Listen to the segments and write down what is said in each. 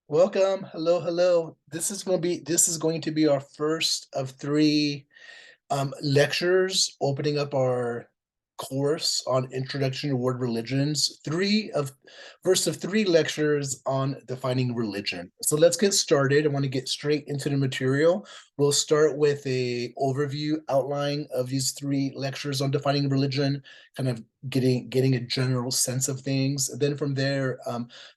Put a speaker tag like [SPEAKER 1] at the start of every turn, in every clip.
[SPEAKER 1] Welcome. Hello, hello. This is going to be our first of three lectures opening up our course on Introduction to World Religions. First of three lectures on defining religion. So let's get started. I want to get straight into the material. We'll start with a overview outline of these three lectures on defining religion, kind of getting a general sense of things. And then from there,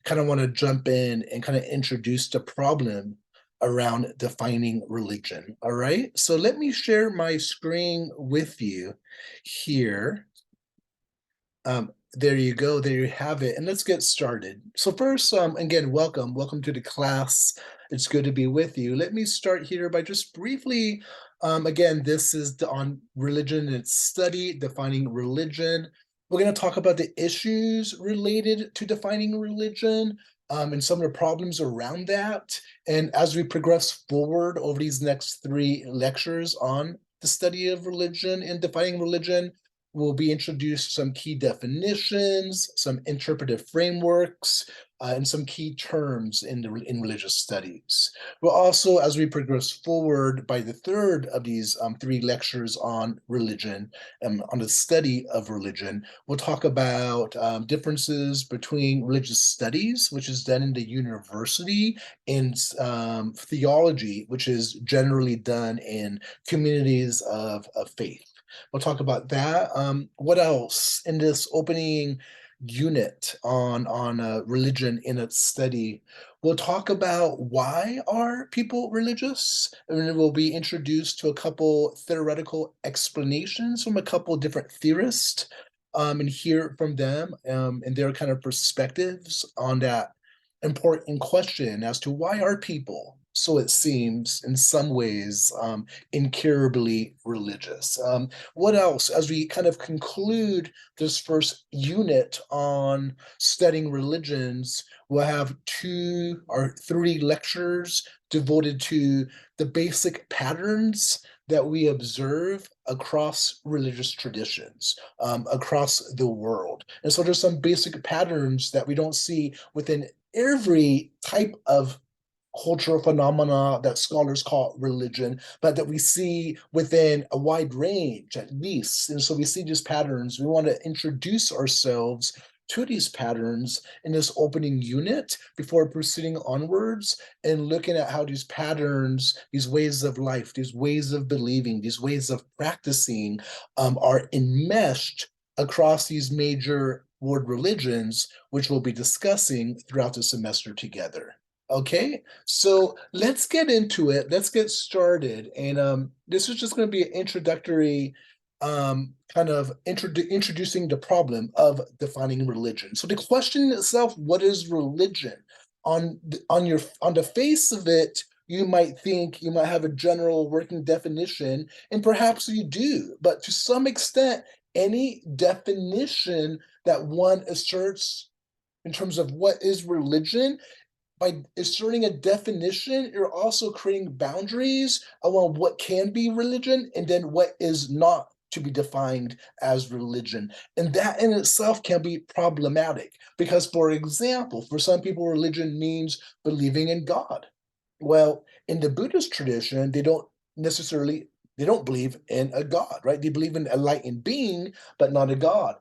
[SPEAKER 1] kind of want to jump in and kind of introduce the problem around defining religion. All right. So let me share my screen with you here. There you go. There you have it. And let's get started. So first, again, welcome. Welcome to the class. It's good to be with you. Let me start here by just briefly, again, this is on religion and its study, defining religion. We're going to talk about the issues related to defining religion, and some of the problems around that. And as we progress forward over these next three lectures on the study of religion and defining religion, we'll be introduced to some key definitions, some interpretive frameworks, and some key terms in religious studies. We'll also, as we progress forward by the third of these three lectures on religion, on the study of religion, we'll talk about differences between religious studies, which is done in the university, and theology, which is generally done in communities of faith. We'll talk about that. What else in this opening unit on religion in its study? We'll talk about why are people religious, and then we'll be introduced to a couple theoretical explanations from a couple different theorists, and hear from them and their kind of perspectives on that important question as to why are people, so it seems, in some ways, incurably religious. What else, as we kind of conclude this first unit on studying religions, we'll have two or three lectures devoted to the basic patterns that we observe across religious traditions, across the world. And so there's some basic patterns that we don't see within every type of cultural phenomena that scholars call religion, but that we see within a wide range at least. And so we see these patterns. We want to introduce ourselves to these patterns in this opening unit before proceeding onwards and looking at how these patterns, these ways of life, these ways of believing, these ways of practicing are enmeshed across these major world religions, which we'll be discussing throughout the semester together. Okay, so let's get into it. Let's get started. And this is just going to be an introductory, kind of introducing the problem of defining religion. So the question itself, what is religion? On the face of it, you might think you might have a general working definition, and perhaps you do, but to some extent, any definition that one asserts in terms of what is religion, by asserting a definition, you're also creating boundaries around what can be religion and then what is not to be defined as religion. And that in itself can be problematic because, for example, for some people, religion means believing in God. Well, in the Buddhist tradition, necessarily they don't believe in a God, right? They believe in a enlightened being, but not a God.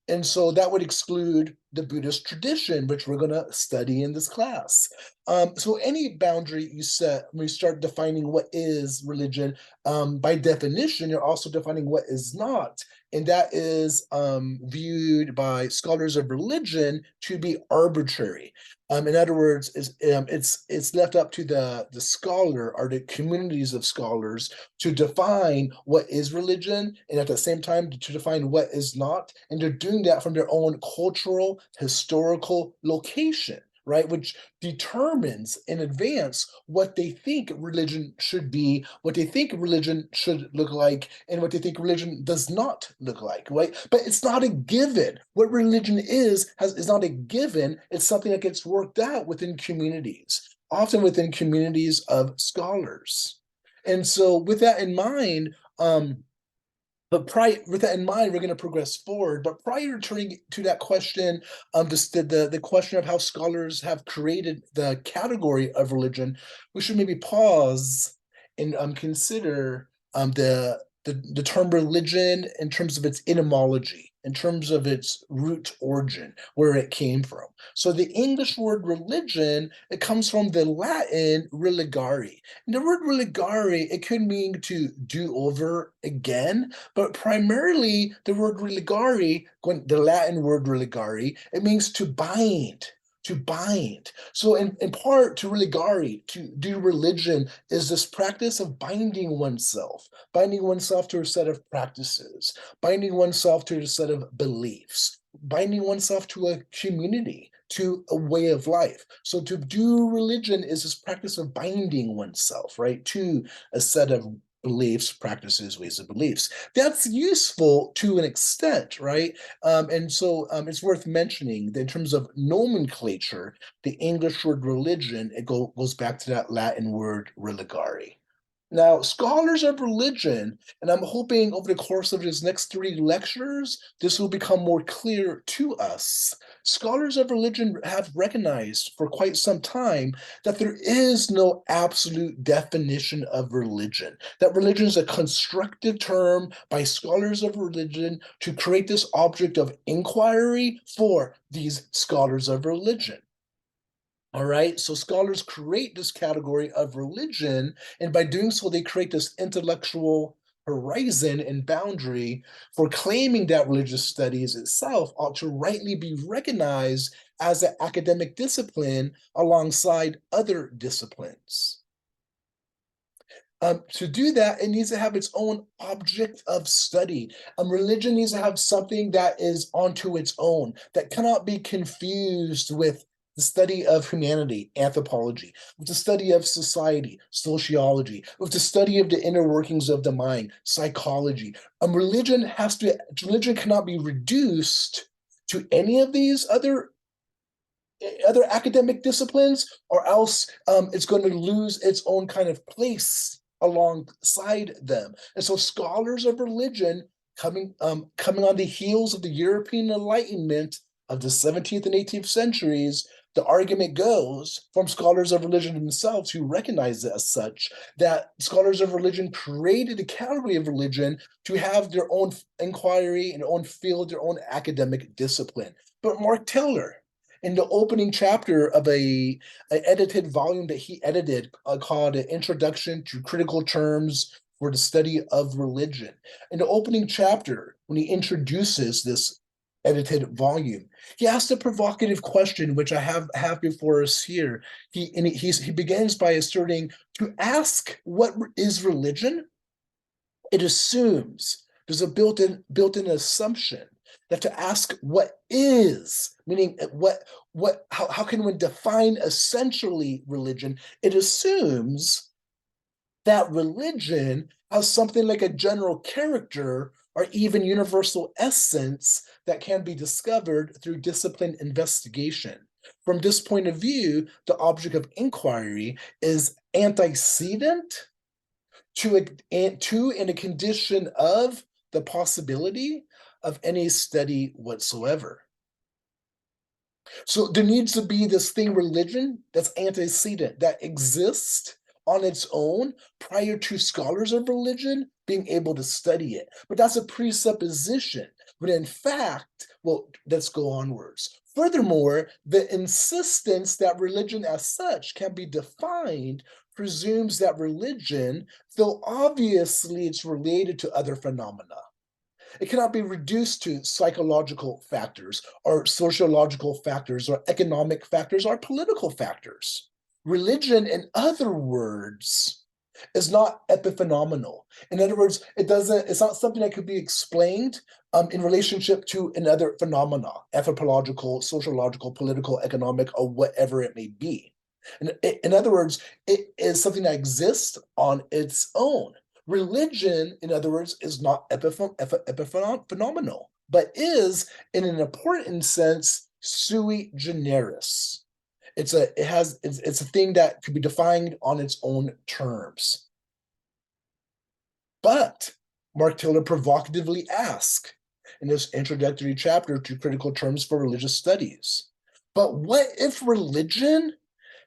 [SPEAKER 1] And so that would exclude the Buddhist tradition, which we're going to study in this class. So any boundary you set when you start defining what is religion, by definition, you're also defining what is not. And that is viewed by scholars of religion to be arbitrary. In other words, it's left up to the scholar or the communities of scholars to define what is religion and at the same time to define what is not. And they're doing that from their own cultural, historical location, right? Which determines in advance what they think religion should be, what they think religion should look like, and what they think religion does not look like, right? But it's not a given. What religion is not a given. It's something that gets worked out within communities, often within communities of scholars. And so, with that in mind, But prior with that in mind, we're going to progress forward. But prior to turning to that question, just the question of how scholars have created the category of religion, we should maybe pause and consider the term religion in terms of its etymology, in terms of its root origin, where it came from. So the English word religion, it comes from the Latin religare. And the word religare, it could mean to do over again, but primarily the word religare, the Latin word religare, it means to bind. To bind. So in part, to religare, to do religion, is this practice of binding oneself to a set of practices, binding oneself to a set of beliefs, binding oneself to a community, to a way of life. So to do religion is this practice of binding oneself, right, to a set of beliefs, practices, ways of beliefs. That's useful to an extent, right? And so it's worth mentioning that in terms of nomenclature, the English word religion, goes back to that Latin word religare. Now, scholars of religion, and I'm hoping over the course of these next 3 lectures, this will become more clear to us. Scholars of religion have recognized for quite some time that there is no absolute definition of religion, that religion is a constructive term by scholars of religion to create this object of inquiry for these scholars of religion. All right, so scholars create this category of religion, and by doing so, they create this intellectual horizon and boundary for claiming that religious studies itself ought to rightly be recognized as an academic discipline alongside other disciplines. To do that, it needs to have its own object of study. Religion needs to have something that is onto its own, that cannot be confused with the study of humanity, anthropology, with the study of society, sociology, with the study of the inner workings of the mind, psychology. Religion cannot be reduced to any of these other academic disciplines, or else it's going to lose its own kind of place alongside them. And so scholars of religion coming on the heels of the European Enlightenment of the 17th and 18th centuries, the argument goes from scholars of religion themselves who recognize it as such, that scholars of religion created a category of religion to have their own inquiry and own field, their own academic discipline. But Mark Tiller, in the opening chapter of an edited volume that he edited called An Introduction to Critical Terms for the Study of Religion. In the opening chapter, when he introduces this edited volume, he asked a provocative question, which I have before us here. He begins by asserting, to ask what is religion, it assumes there's a built-in assumption that to ask what is, meaning how can one define essentially religion, it assumes that religion has something like a general character or even universal essence that can be discovered through disciplined investigation. From this point of view, the object of inquiry is antecedent to in a condition of the possibility of any study whatsoever. So there needs to be this thing, religion, that's antecedent, that exists on its own prior to scholars of religion being able to study it. But that's a presupposition. But in fact, well, let's go onwards. Furthermore, the insistence that religion as such can be defined presumes that religion, though obviously it's related to other phenomena, it cannot be reduced to psychological factors or sociological factors or economic factors or political factors. Religion, in other words, is not epiphenomenal. In other words, it's not something that could be explained in relationship to another phenomena, anthropological, sociological, political, economic, or whatever it may be. In other words, it is something that exists on its own. Religion, in other words, is not epiphenomenal, but is, in an important sense, sui generis. It's a thing that could be defined on its own terms. But Mark Tiller provocatively asks in this introductory chapter to critical terms for religious studies. But what if religion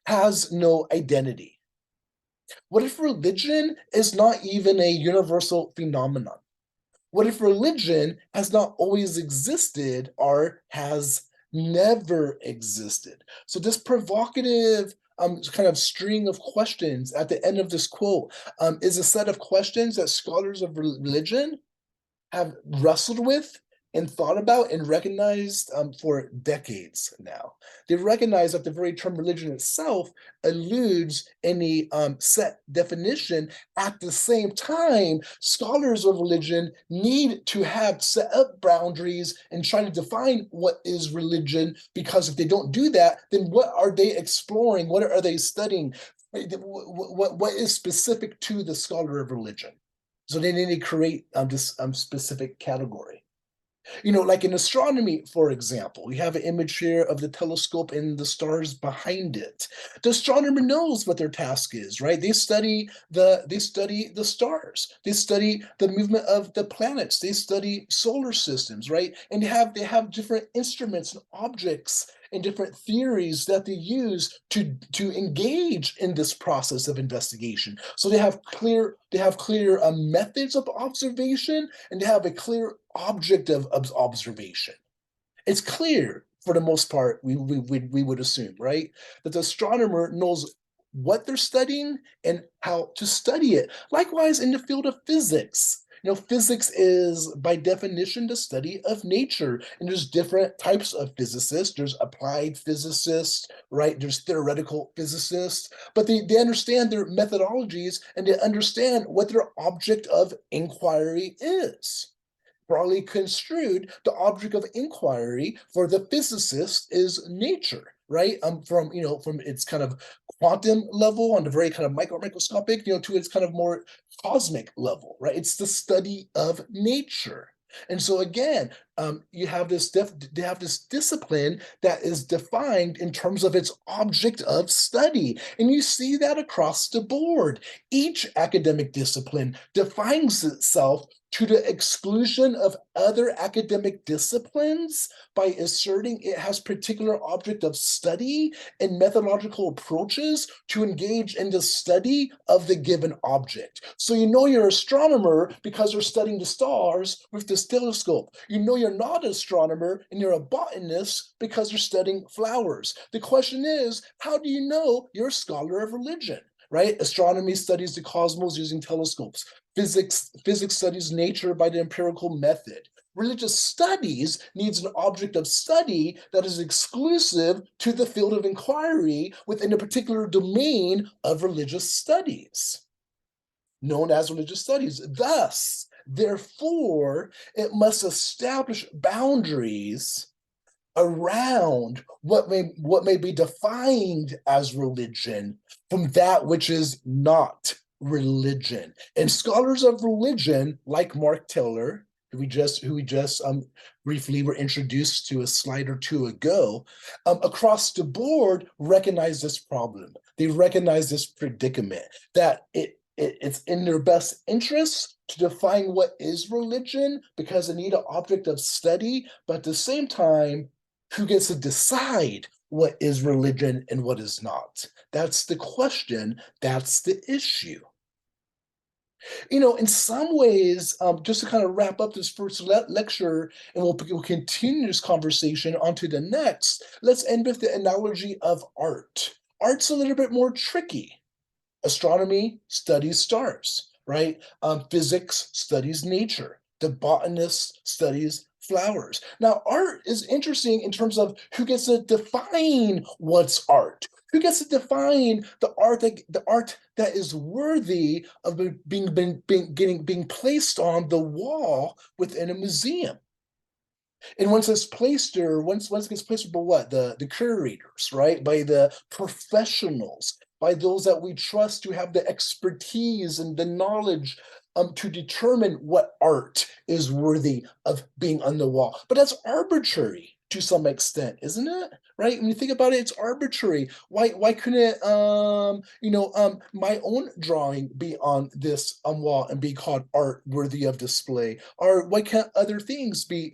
[SPEAKER 1] has no identity? What if religion is not even a universal phenomenon? What if religion has not always existed or has never existed? So this provocative kind of string of questions at the end of this quote is a set of questions that scholars of religion have wrestled with and thought about and recognized for decades now. They recognize that the very term religion itself eludes any set definition. At the same time, scholars of religion need to have set up boundaries and try to define what is religion, because if they don't do that, then what are they exploring? What are they studying? What is specific to the scholar of religion? So they need to create this specific category. Like in astronomy, for example, we have an image here of the telescope and the stars behind it. The astronomer knows what their task is, right? They study the stars. They study the movement of the planets. They study solar systems, right? And they have different instruments and objects and different theories that they use to engage in this process of investigation. So they have clear methods of observation, and they have a clear object of observation. It's clear for the most part, we would assume, right, that the astronomer knows what they're studying and how to study it. Likewise, in the field of physics. Physics is by definition the study of nature, and there's different types of physicists. There's applied physicists, right? There's theoretical physicists, but they understand their methodologies and they understand what their object of inquiry is. Broadly construed, the object of inquiry for the physicist is nature, right? From its kind of quantum level on the very kind of microscopic, to its kind of more cosmic level, right? It's the study of nature. And so again, you have they have this discipline that is defined in terms of its object of study. And you see that across the board. Each academic discipline defines itself to the exclusion of other academic disciplines by asserting it has particular object of study and methodological approaches to engage in the study of the given object. So you're an astronomer because you're studying the stars with this telescope. You're not an astronomer and you're a botanist because you're studying flowers. The question is, how do you know you're a scholar of religion? Right? Astronomy studies the cosmos using telescopes. Physics studies nature by the empirical method. Religious studies needs an object of study that is exclusive to the field of inquiry within a particular domain of religious studies, known as religious studies. Thus, therefore, it must establish boundaries around what may be defined as religion from that which is not religion. And scholars of religion, like Mark Tiller, who we just briefly were introduced to a slide or two ago, across the board recognize this problem. They recognize this predicament, that it's in their best interest to define what is religion because they need an object of study, but at the same time, who gets to decide what is religion and what is not? That's the question. That's the issue. In some ways, just to kind of wrap up this first lecture, and we'll continue this conversation onto the next, let's end with the analogy of art. Art's a little bit more tricky. Astronomy studies stars, right? Physics studies nature. The botanist studies flowers. Now, art is interesting in terms of who gets to define what's art. Who gets to define the art that is worthy of being placed on the wall within a museum? And once it's placed there, once it gets placed by what? The curators, right? By the professionals, by those that we trust to have the expertise and the knowledge to determine what art is worthy of being on the wall. But that's arbitrary to some extent, isn't it? Right? When you think about it, it's arbitrary. Why couldn't my own drawing be on this wall and be called art worthy of display? Or why can't other things be,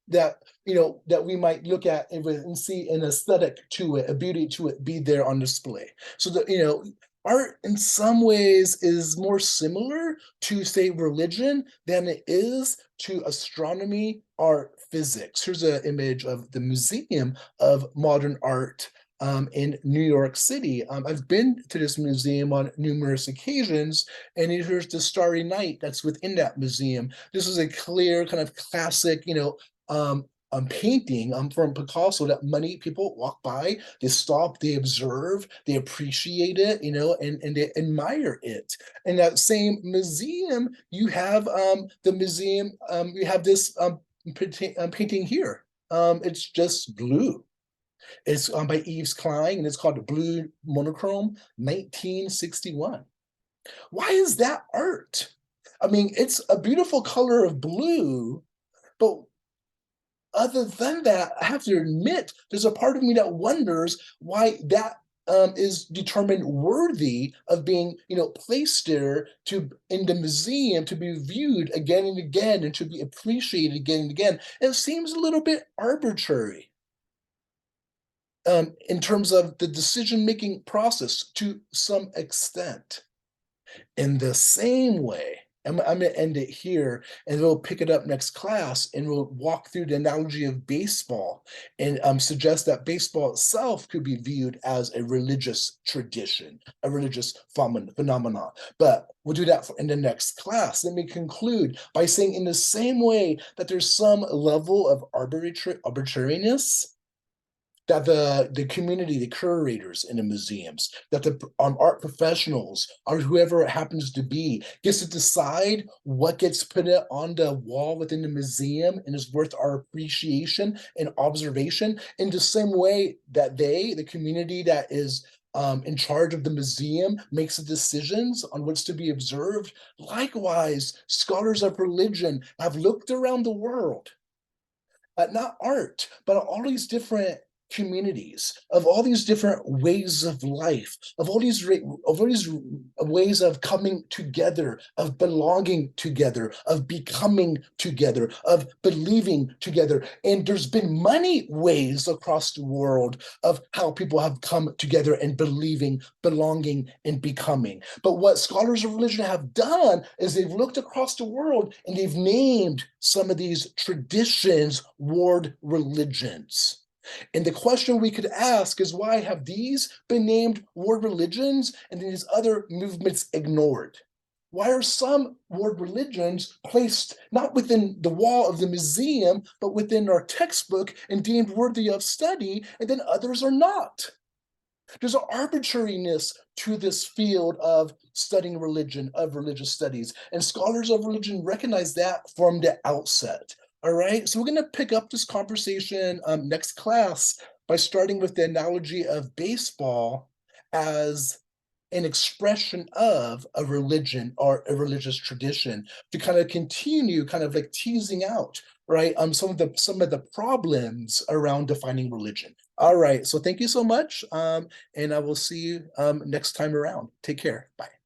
[SPEAKER 1] that we might look at and see an aesthetic to it, a beauty to it, be there on display? So that, art in some ways is more similar to, say, religion than it is to astronomy or physics. Here's an image of the Museum of Modern Art in New York City. I've been to this museum on numerous occasions, and here's the Starry Night that's within that museum. This is a clear, kind of classic, painting from Picasso that many people walk by, they stop, they observe, they appreciate it, and they admire it. In that same museum, you have you have this painting here. It's just blue. It's by Yves Klein, and it's called the Blue Monochrome, 1961. Why is that art? I mean, it's a beautiful color of blue, but other than that, I have to admit, there's a part of me that wonders why that is determined worthy of being, placed there to in the museum to be viewed again and again and to be appreciated again and again. It seems a little bit arbitrary in terms of the decision-making process to some extent. In the same way, I'm going to end it here, and we'll pick it up next class, and we'll walk through the analogy of baseball and suggest that baseball itself could be viewed as a religious tradition, a religious phenomenon. But we'll do that in the next class. Let me conclude by saying, in the same way that there's some level of arbitrariness that the community, the curators in the museums, that the art professionals or whoever it happens to be gets to decide what gets put on the wall within the museum and is worth our appreciation and observation, in the same way that the community that is in charge of the museum, makes the decisions on what's to be observed. Likewise, scholars of religion have looked around the world at not art, but all these different communities, of all these different ways of life, of of all these ways of coming together, of belonging together, of becoming together, of believing together. And there's been many ways across the world of how people have come together and believing, belonging, and becoming. But what scholars of religion have done is they've looked across the world and they've named some of these traditions world religions. And the question we could ask is, why have these been named world religions and these other movements ignored? Why are some world religions placed not within the wall of the museum, but within our textbook and deemed worthy of study, and then others are not? There's an arbitrariness to this field of studying religion, of religious studies, and scholars of religion recognize that from the outset. All right, so we're going to pick up this conversation next class by starting with the analogy of baseball as an expression of a religion or a religious tradition, to kind of continue kind of like teasing out, right, some of the problems around defining religion. All right, so thank you so much, and I will see you next time around. Take care. Bye.